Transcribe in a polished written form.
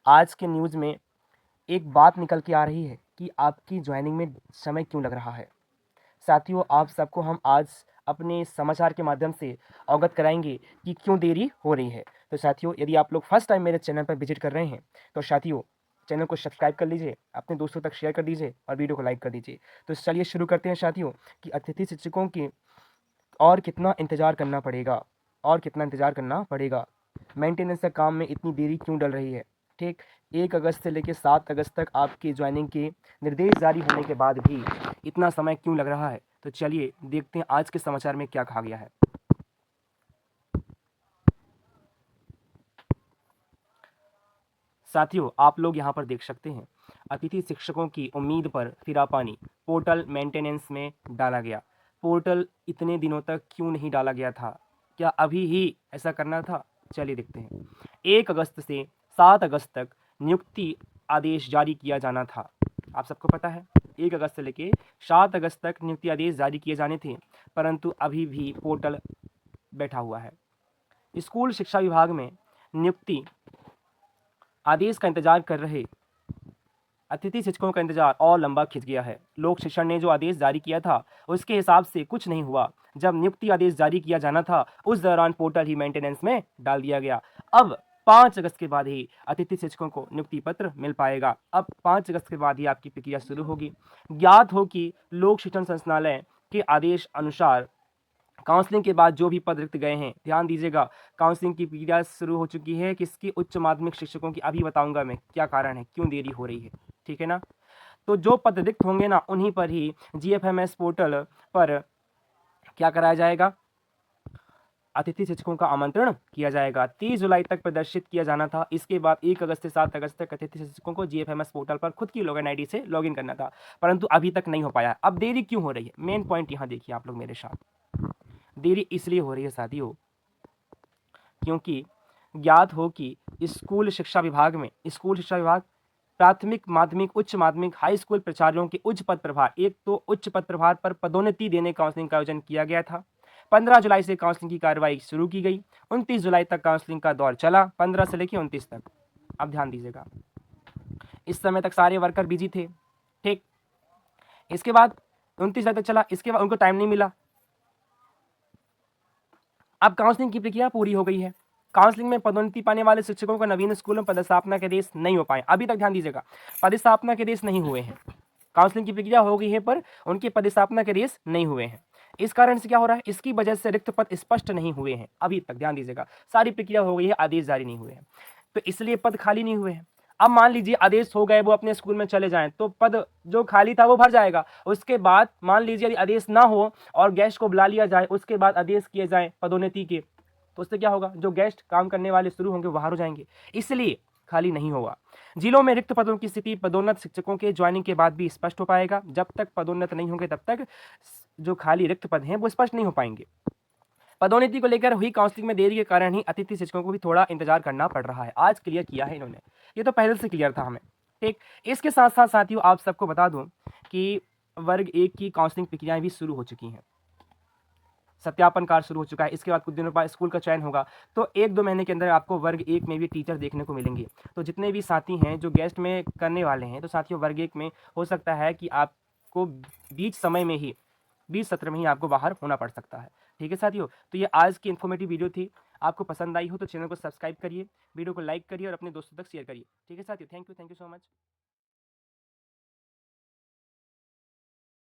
आज के न्यूज़ में एक बात निकल के आ रही है कि आपकी ज्वाइनिंग में समय क्यों लग रहा है। साथियों, आप सबको हम आज अपने समाचार के माध्यम से अवगत कराएंगे कि क्यों देरी हो रही है। तो साथियों, यदि आप लोग फर्स्ट टाइम मेरे चैनल पर विजिट कर रहे हैं तो साथियों, चैनल को सब्सक्राइब कर लीजिए, अपने दोस्तों तक शेयर कर दीजिए और वीडियो को लाइक कर दीजिए। तो चलिए शुरू करते हैं साथियों कि अतिथि शिक्षकों की और कितना इंतज़ार करना पड़ेगा और कितना इंतज़ार करना पड़ेगा। मेंटेनेंस का काम में इतनी देरी क्यों डल रही है। ठीक, 1 अगस्त से लेकर 7 अगस्त तक आपकी ज्वाइनिंग के निर्देश जारी होने के बाद भी इतना समय क्यों लग रहा है। तो चलिए देखते हैं आज के समाचार में क्या कहा गया है। साथियों, आप लोग यहाँ पर देख सकते हैं, अतिथि शिक्षकों की उम्मीद पर फिरा पानी, पोर्टल मेंटेनेंस में डाला गया। पोर्टल इतने दिनों तक क्यों नहीं डाला गया था, क्या अभी ही ऐसा करना था। चलिए देखते हैं। 1 अगस्त से 7 अगस्त तक नियुक्ति आदेश जारी किया जाना था। आप सबको पता है 1 अगस्त से लेके 7 अगस्त तक नियुक्ति आदेश जारी किए जाने थे, परंतु अभी भी पोर्टल बैठा हुआ है। स्कूल शिक्षा विभाग में नियुक्ति आदेश का इंतजार कर रहे अतिथि शिक्षकों का इंतजार और लंबा खिंच गया है। लोक शिक्षण ने जो आदेश जारी किया था उसके हिसाब से कुछ नहीं हुआ। जब नियुक्ति आदेश जारी किया जाना था उस दौरान पोर्टल ही मेंटेनेंस में डाल दिया गया। अब 5 अगस्त के बाद ही अतिथि शिक्षकों को नियुक्ति पत्र मिल पाएगा। अब 5 अगस्त के बाद ही आपकी प्रक्रिया शुरू होगी। ज्ञात हो कि लोक शिक्षण संचालनालय के आदेश अनुसार काउंसलिंग के बाद जो भी पद रिक्त गए हैं, ध्यान दीजिएगा, काउंसलिंग की प्रक्रिया शुरू हो चुकी है। किसकी? उच्च माध्यमिक शिक्षकों की। अभी बताऊंगा मैं क्या कारण है, क्यों देरी हो रही है। ठीक है ना। तो जो पद रिक्त होंगे ना, उन्हीं पर ही जीएफएमएस पोर्टल पर क्या कराया जाएगा, अतिथि शिक्षकों का आमंत्रण किया जाएगा। 30 जुलाई तक प्रदर्शित किया जाना था। इसके बाद 1 अगस्त से 7 अगस्त तक अतिथि शिक्षकों को जीएफएमएस पोर्टल पर खुद की लॉगिन आईडी से लॉगिन करना था, परंतु अभी तक नहीं हो पाया। अब देरी क्यों हो रही है, मेन पॉइंट यहाँ देखिए आप लोग मेरे साथ। देरी इसलिए हो रही है साथियों क्योंकि ज्ञात हो कि स्कूल शिक्षा विभाग प्राथमिक, माध्यमिक, उच्च माध्यमिक, हाई स्कूल प्राचार्यों के उच्च पद प्रभार, एक तो उच्च पद प्रभार पर पदोन्नति देने काउंसलिंग का आयोजन किया गया था। 15 जुलाई से काउंसलिंग की कार्रवाई शुरू की गई। 29 जुलाई तक काउंसलिंग का दौर चला, 15 से लेकर 29 तक। अब ध्यान दीजिएगा, इस समय तक सारे वर्कर बिजी थे। ठीक, इसके बाद 29 जुलाई तक चला, इसके बाद उनको टाइम नहीं मिला। अब काउंसलिंग की प्रक्रिया पूरी हो गई है। काउंसलिंग में पदोन्नति पाने वाले शिक्षकों को नवीन स्कूलों में पदस्थापना के आदेश नहीं हो पाए। अभी तक ध्यान दीजिएगा, पदस्थापना के आदेश नहीं हुए हैं। काउंसलिंग की प्रक्रिया हो गई है पर उनके पदस्थापना के आदेश नहीं हुए हैं। इस कारण से क्या हो रहा है, इसकी वजह से रिक्त पद स्पष्ट नहीं हुए हैं। अभी तक ध्यान दीजिएगा, सारी प्रक्रिया हो गई है, आदेश जारी नहीं हुए हैं, तो इसलिए पद खाली नहीं हुए हैं। अब मान लीजिए आदेश हो गए, वो अपने स्कूल में चले जाएं, तो पद जो खाली था वो भर जाएगा। उसके बाद मान लीजिए यदि आदेश ना हो और गेस्ट को बुला लिया जाए, उसके बाद आदेश किए जाएं पदोन्नति के, तो उससे क्या होगा, जो गेस्ट काम करने वाले शुरू होंगे बाहर हो जाएंगे, इसलिए खाली नहीं होगा। जिलों में रिक्त पदों की स्थिति पदोन्नत शिक्षकों के ज्वाइनिंग के बाद भी स्पष्ट हो पाएगा। जब तक पदोन्नत नहीं होंगे तब तक जो खाली रिक्त पद हैं वो स्पष्ट नहीं हो पाएंगे। पदोन्नति को लेकर हुई काउंसलिंग में देरी के कारण ही अतिथि शिक्षकों को भी थोड़ा इंतजार करना पड़ रहा है। आज क्लियर किया है इन्होंने, ये तो पहले से क्लियर था हमें। ठीक, इसके साथ साथ साथियों आप सबको बता दूं कि वर्ग 1 की काउंसलिंग प्रक्रियाएं भी शुरू हो चुकी हैं। सत्यापन कार्य शुरू हो चुका है। इसके बाद कुछ दिनों बाद स्कूल का चयन होगा, तो 1-2 महीने के अंदर आपको वर्ग 1 में भी टीचर देखने को मिलेंगे। तो जितने भी साथी हैं जो गेस्ट में करने वाले हैं, तो साथियों वर्ग 1 में हो सकता है कि आपको बीच सत्र में ही आपको बाहर होना पड़ सकता है। ठीक है साथियों, तो ये आज की इन्फॉर्मेटिव वीडियो थी। आपको पसंद आई हो तो चैनल को सब्सक्राइब करिए, वीडियो को लाइक करिए और अपने दोस्तों तक शेयर करिए। ठीक है साथियों, थैंक यू सो मच।